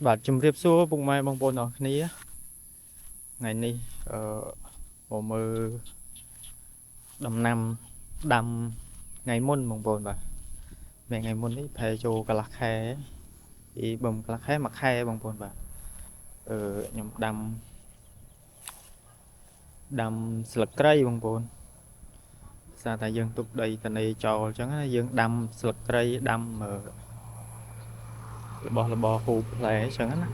បាទជំរាបសួរពុកម៉ែបងប្អូនអរគ្នាថ្ងៃនេះមកមើលដំណាំដាំថ្ងៃមុនបងប្អូនបាទថ្ងៃមុននេះប្រហែលចូលកន្លះខែពីបំកន្លះខែមួយខែបងប្អូនបាទខ្ញុំដាំស្លឹកគ្រៃបងប្អូនសារតែយើងទុកដីតនេចោលអញ្ចឹងណាយើងដាំស្លឹកគ្រៃដាំរបស់ហូបផ្លែអញ្ចឹងណា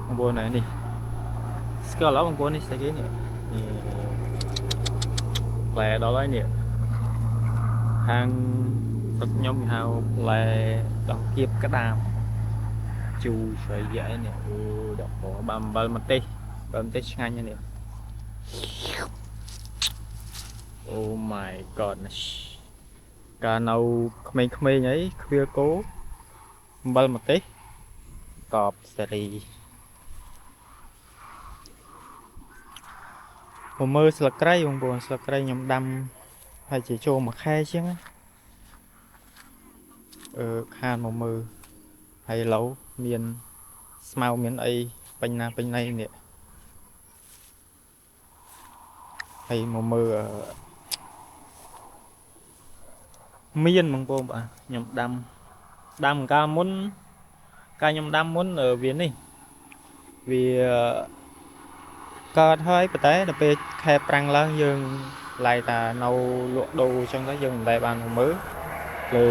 បងប្អូននេះស្គាល់អត់បងប្អូននេះស្អីគេនេះផ្លែដល់ហើយនេះហាងទឹកខ្ញុំហៅផ្លែដង្កៀបក្តាមជូរស្អីយ៉ានេះអូដល់ពណ៌បាំអំបិលម្ទេសឆ្ងាញ់នេះអូ my goodness កាលនៅក្មេងៗអីខ្វៀលគោអំបិលម្ទេសកបសេរីមកមើលស្លឹកគ្រៃបងប្អូនស្លឹកគ្រៃខ្ញុំដាំហើយជាចូលមួយខែជាងខានមកមើលហើយឥឡូវមានស្មៅមានអីពេញណាពេញណៃនេះហើយមកមើលមានបងប្អូនបាទខ្ញុំដាំកាលមុនខ្ញុំដាំមុនវានេះវាកើតហើយប៉ុន្តែដល់ពេលខែប្រាំងឡើងយើងឡាយតានៅលក់ដូរអញ្ចឹងទៅយើងមិនដែលបានមកមើលលើ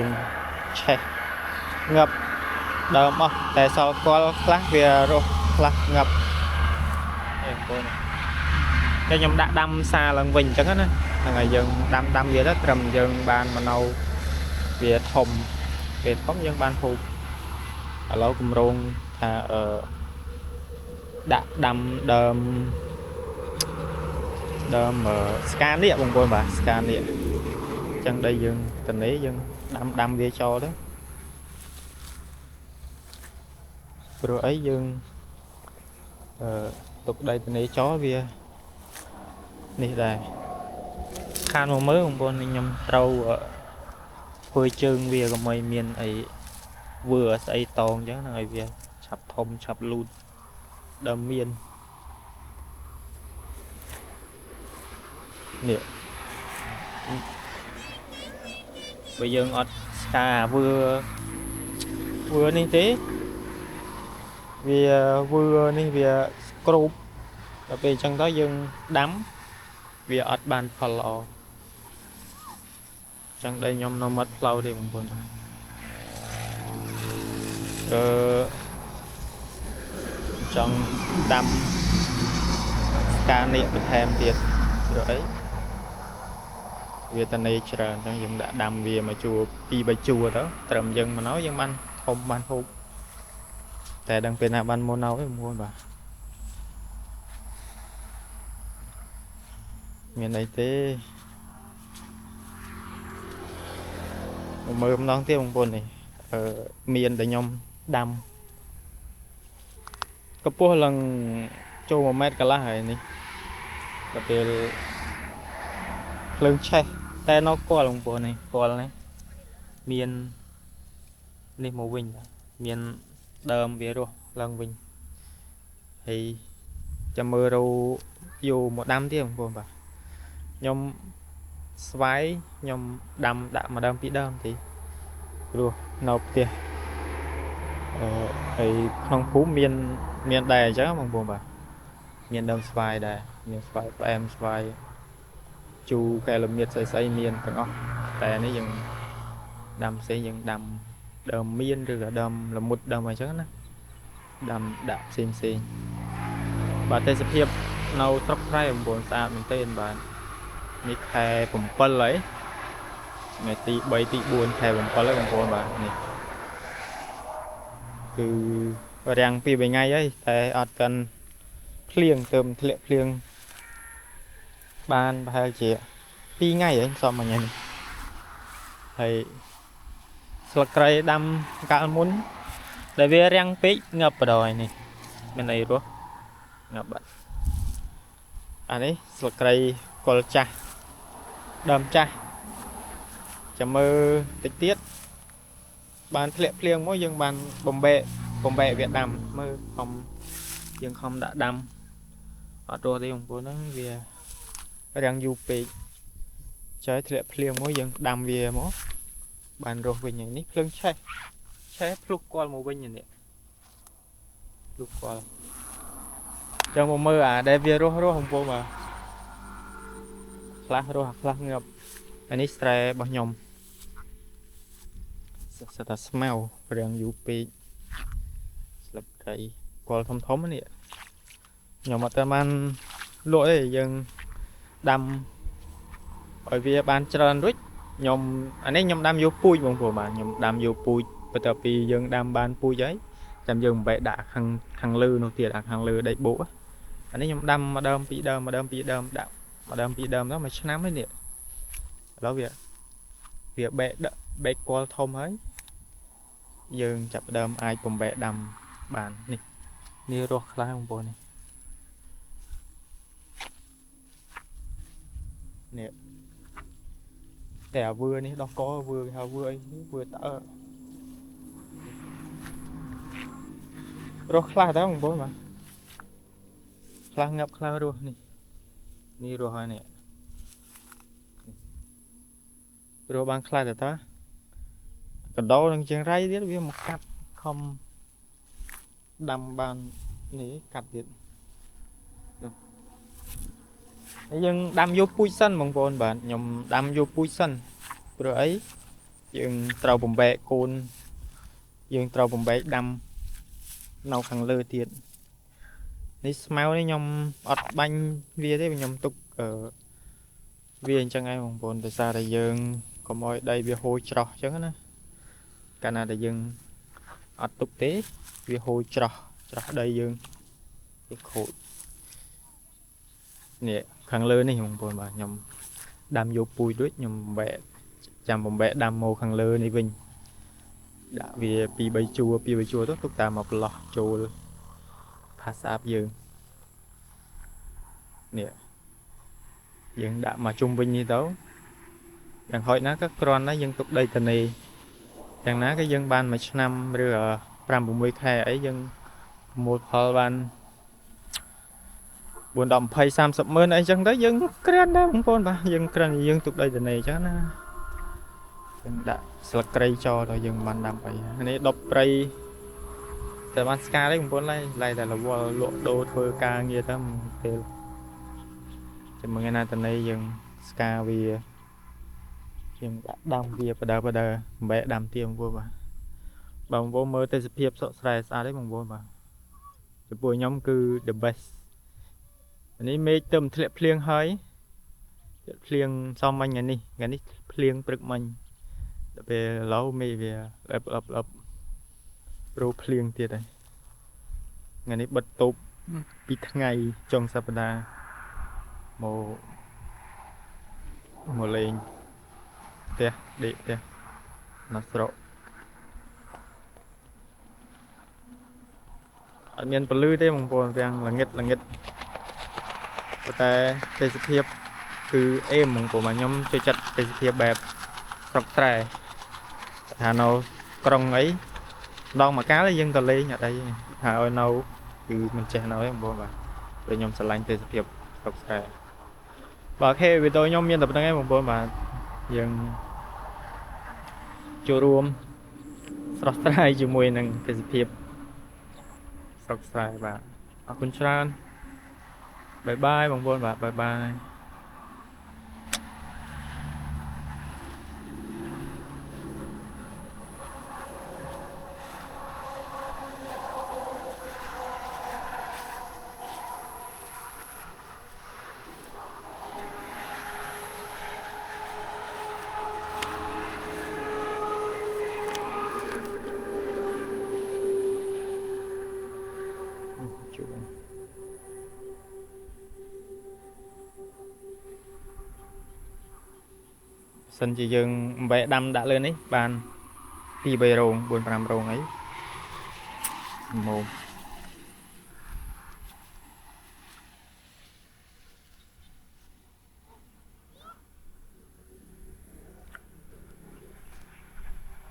ឆេះងាប់ដើមអស់តែសល់គល់ខ្លះវារស់ខ្លះងាប់បងប្អូនតែខ្ញុំដាក់ដាំសាឡើងវិញអញ្ចឹងណាហ្នឹងហើយយើងដាំវាទៅត្រឹមយើងបានមកនៅវាធំពេលធំយើងបានហូបឥឡូវគម្រោងថាដាក់ដាំដើមស្កានេះបងប្អូនបាទស្កានេះអញ្ចឹងដីយើងតនេយើងដាំវាចោលទៅព្រោះអីយើងទុកដីតនេចោលវានេះដែរខានមកមើលបងប្អូនខ្ញុំត្រូវធ្វើជើងវាកុំឲ្យមានអីវើស្អីតងអញ្ចឹងហ្នឹងឲ្យវាឆាប់ធំឆាប់លូតដើមមាននេះបើយើងអត់ស្កាវើនេះទេវាវើនេះវាក្រូបដល់ពេលអញ្ចឹងទៅយើងដាំវាអត់បានផលល្អអញ្ចឹងដីខ្ញុំនៅមាត់ផ្លូវទេបងប្អូនចង់ដាំស្កានេះបន្ថែមទៀតព្រោះអីវាតនេច្រើនអញ្ចឹងយើងដាក់ដាំវាមកជួរ2 3ជួរទៅត្រឹមយើងមកណោយើងបានធំបានហូបតែដឹងពេលណាបានមកណោទេបងប្អូនបាទមានអីទេមើលម្ដងទៀតបងប្អូននេះមានតែខ្ញុំដាំកម្ពស់ឡើងចូល1 ម៉ែត្រកន្លះហើយនេះដល់ពេលភ្លើងឆេះតែនៅគល់បងប្អូននេះគល់នេះមាននេះមកវិញមានដើមវារស់ឡើងវិញហើយចាំមើលរោយកមកដាំទៀតបងប្អូនបាទខ្ញុំស្វាយខ្ញុំដាំដាក់មួយដើមពីរដើមទីព្រោះនៅផ្ទះហើយក្នុងភូមិមានដែរអញ្ចឹងបងប្អូនបាទមានដើមស្វាយដែរមានស្វាយផ្អែមស្វាយជូរកែលមៀតស្អីមានទាំងអស់តែនេះយើងដាំផ្សេងយើងដាំដើមមានឬក៏ដើមល្មុតដើមអីចឹងណាដាំដាក់ផ្សេងបាទទេសភាពនៅស្រុកស្រែបងប្អូនស្អាតមែនទែនបាទនេះខែ7ហើយថ្ងៃទី3ទី4ខែ7ហើយបងប្អូនបាទនេះគឺរាំង2 3ថ្ងៃហើយតែអត់ទាន់ភ្លៀងទៅធ្លាក់ភ្លៀងបានប្រហែលជា2 ថ្ងៃហើយសមមួយថ្ងៃនេះហើយស្លឹកគ្រៃដាំកាលមុនដែលវារាំងពេកងាប់បដ ாய் នេះមានអីរស់ងាប់បាត់អានេះស្លឹកគ្រៃគល់ចាស់ដើមចាស់ចាំមើលតិចទៀតបានធ្លាក់ភ្លៀងមកយើងបានបំបែក បំបែកវាដាំមើលខំយើងខំដាក់ដាំអត់រស់ទេបងប្អូនហ្នឹងវារាំងយូរពេកចើធ្លាក់ភ្លៀងមួយយើងដាំវាមកបានរស់វិញហើយនេះភ្លើងឆេះភ្លុកគាល់មកវិញនេះភ្លុកគាល់ចឹងមកមើលអាដែលវារស់បងប្អូនបាទខ្លះរស់ខ្លះងាប់អានេះស្រែរបស់ខ្ញុំសិតតែស្មៅរាំងយូរពេកស្លឹកត្រីគាល់ធំនេះខ្ញុំអត់តែបានលក់ទេយើងដាំឲ្យវាបានច្រើនរួចខ្ញុំអានេះខ្ញុំដាំយកពូជបងប្អូនបាទខ្ញុំដាំយកពូជបន្ទាប់ពីយើងដាំបានពូជហើយចាំយើងបំបែកដាក់ខាងលើនោះទៀតខាងលើដីបូកអានេះខ្ញុំដាំម្ដងពីរដើមដាក់ម្ដងពីរដើមទៅមួយឆ្នាំហើយនេះឥឡូវវាបែកគាល់ធំហើយយើងចាប់ដើមអាចបំបែកដាំបាននេះរស់ខ្លះបងប្អូននេះតែអាវឿនេះដោះកវឿគេហៅវឿអីវឿតើរស់ខ្លះដែរបងប្អូនបាទខ្លះងាប់ខ្លះរស់នេះរស់ហើយនេះរស់បានខ្លះតើកណ្ដោនឹងជាងរៃទៀតវាមកកាត់ខំដាំបាននេះកាត់ទៀតហើយយើងដាំយកពូជសិនបងប្អូនបាទខ្ញុំដាំយកពូជសិនព្រោះអីយើងត្រូវបំបែកកូនយើងត្រូវបំបែកដាំនៅខាងលើទៀតនេះស្មៅនេះខ្ញុំអត់បាញ់វាទេខ្ញុំទុកវាអញ្ចឹងឯងបងប្អូនដោយសារតែយើងកុំឲ្យដីវាហូរច្រោះអញ្ចឹងណាកាលណាដែលយើងអត់ទុកទេវាហូរច្រោះដីយើងវាខូចនេះខាងលើនេះបងប្អូនបាទខ្ញុំដាំយកពូជរួចខ្ញុំបំបែកចាំបំបែកដាំមកខាងលើនេះវិញដាក់វា2 3ជួរទៅទុកតាមមកប្រឡោះចូលផាសស្អាប់យើងនេះយើងដាក់មកជុំវិញនេះទៅយ៉ាងហោចណាស់ក៏គ្រាន់តែយើងទុកដីតនេយ៉ាងណាក៏យើងបានមួយឆ្នាំឬ5 6 ខែអីយើងប្រមូលផលបាន4 10 20 30 ម៉ឺនអីចឹងទៅយើងក្រាន់ដែរបងប្អូនបាទយើងក្រាន់យើងទុកដីតនេចឹងណាយើងដាក់ស្លឹកគ្រៃចោលទៅយើងបានដាំអីនេះដប់ព្រៃតែបានស្កាទេបងប្អូនឡៃតែរវល់លក់ដូរធ្វើការងារទៅពេលចាំថ្ងៃណាតនេយើងស្កាវាយើងដាក់ដាំវាបដើបំបែកដាំទៀងបងប្អូនបាទបងប្អូនមើលទេសភាពសក់ស្រែស្អាតទេបងប្អូនបាទចំពោះខ្ញុំគឺ the best នេះមេឃទៅធ្លាក់ភ្លៀងហើយភ្លៀងសមមិញថ្ងៃនេះភ្លៀងព្រឹកមិញដល់ពេលឡូវមេឃវាអប់ព្រោះភ្លៀងទៀតហើយថ្ងៃនេះបិទតូប2 ថ្ងៃចុងសប្តាហ៍មកលេងផ្ទះដេកផ្ទះនៅស្រុកអត់មានពលឺទេបងប្អូនទាំងល្ងិតប៉ុន្តែទេសភាពគឺអេមបងប្អូនខ្ញុំចូលចិត្តទេសភាពបែបស្រុកស្រែថានៅក្រុងអីដងមកកាលយើងទៅលេងអត់អីហើយឲ្យនៅគឺមិនចេះនៅទេបងប្អូនបាទព្រោះខ្ញុំស្រឡាញ់ទេសភាពស្រុកស្រែបាទអូខេវីដេអូខ្ញុំមានតែប៉ុណ្្នឹងឯងបងប្អូនបាទយើងចូលរួមស្រស់ស្រាយជាមួយនឹងទេសភាពស្រុកស្រែបាទអរគុណច្រើនបាយបាយបងប្អូនបាទបាយបាយសិនជាយើងបំបែកដាំដាក់លើនេះបាន 2 3 រោង 4 5 រោងអីមក